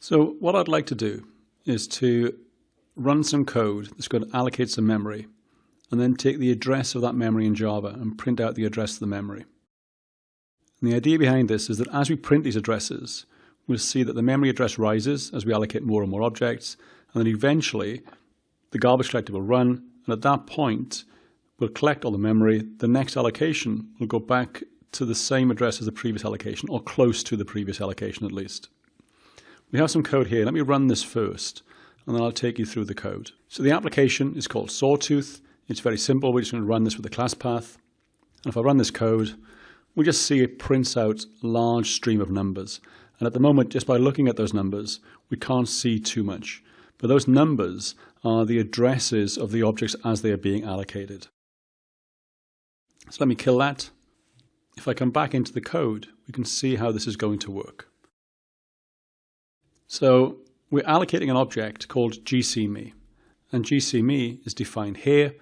So what I'd like to do is to run some code that's going to allocate some memory and then take the address of that memory in Java and print out the address of the memory. And the idea behind this is that as we print these addresses, we'll see that the memory address rises as we allocate more and more objects, and then eventually the garbage collector will run, and at that point we'll collect all the memory. The next allocation will go back to the same address as the previous allocation, or close to the previous allocation at least. We have some code here. Let me run this first, and then I'll take you through the code. So the application is called Sawtooth. It's very simple. We're just going to run this with the class path. And if I run this code, we just see it prints out a large stream of numbers. And at the moment, just by looking at those numbers, we can't see too much. But those numbers are the addresses of the objects as they are being allocated. So let me kill that. If I come back into the code, we can see how this is going to work. So we're allocating an object called GCMe. And GCMe is defined here.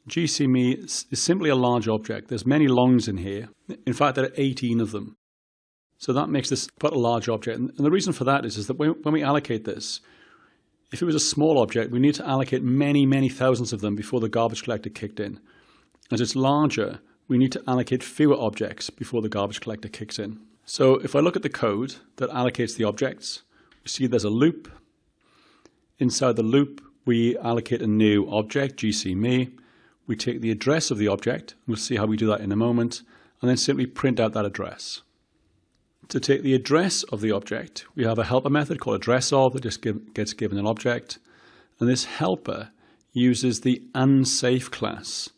GCMe is simply a large object. There's many longs in here. In fact, there are 18 of them. So that makes this quite a large object. And the reason for that is that when we allocate this, if it was a small object, we need to allocate many, many thousands of them before the garbage collector kicked in. As it's larger, we need to allocate fewer objects before the garbage collector kicks in. So if I look at the code that allocates the objects, we see there's a loop. Inside the loop, we allocate a new object, GCMe. We take the address of the object. We'll see how we do that in a moment. And then simply print out that address. To take the address of the object, we have a helper method called addressOf that just gets given an object. And this helper uses the unsafe class.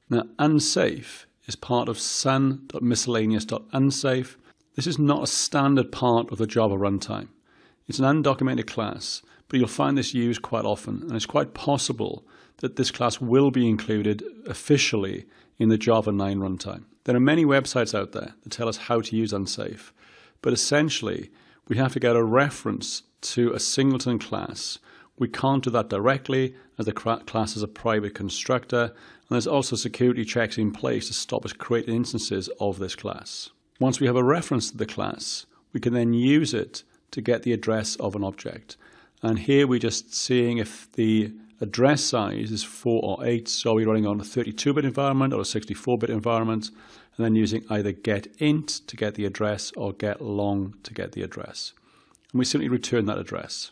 Now, unsafe is part of sun.miscellaneous.unsafe. This is not a standard part of the Java runtime. It's an undocumented class, but you'll find this used quite often, and it's quite possible that this class will be included officially in the Java 9 runtime. There are many websites out there that tell us how to use unsafe, but essentially we have to get a reference to a singleton class. We can't do that directly as the class is a private constructor, and there's also security checks in place to stop us creating instances of this class. Once we have a reference to the class, we can then use it to get the address of an object. And here we're just seeing if the address size is 4 or 8, so we're running on a 32-bit environment or a 64-bit environment, and then using either getInt to get the address or getLong to get the address. And we simply return that address.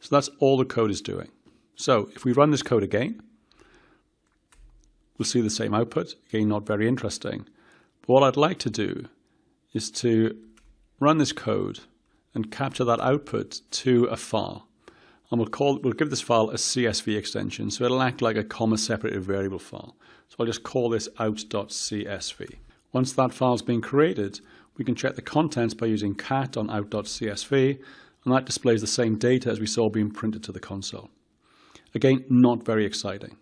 So that's all the code is doing. So if we run this code again, we'll see the same output. Again, not very interesting. But what I'd like to do is to run this code and capture that output to a file. And we'll give this file a CSV extension, so it'll act like a comma-separated variable file. So I'll just call this out.csv. Once that file's been created, we can check the contents by using cat on out.csv, and that displays the same data as we saw being printed to the console. Again, not very exciting.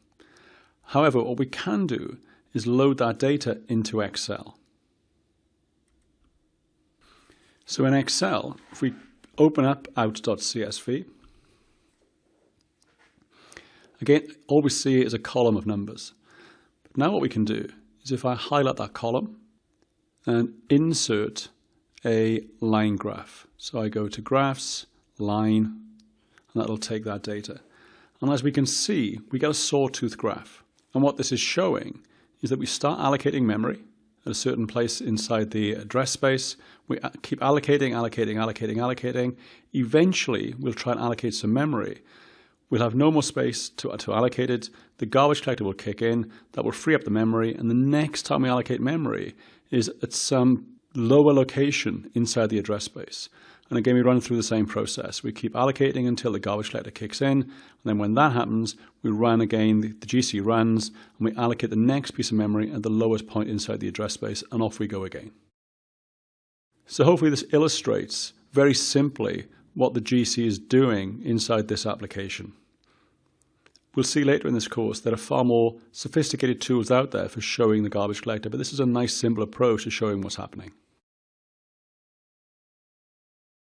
However, what we can do is load that data into Excel. So in Excel, if we open up out.csv, again, all we see is a column of numbers. But now what we can do is if I highlight that column and insert a line graph. So I go to Graphs, Line, and that'll take that data. And as we can see, we get a sawtooth graph. And what this is showing is that we start allocating memory at a certain place inside the address space. We keep allocating. Eventually, we'll try and allocate some memory. We'll have no more space to allocate it. The garbage collector will kick in. That will free up the memory. And the next time we allocate memory is at some lower location inside the address space. And again, we run through the same process. We keep allocating until the garbage collector kicks in. And then when that happens, we run again, the GC runs, and we allocate the next piece of memory at the lowest point inside the address space, and off we go again. So hopefully this illustrates very simply what the GC is doing inside this application. We'll see later in this course there are far more sophisticated tools out there for showing the garbage collector, but this is a nice simple approach to showing what's happening.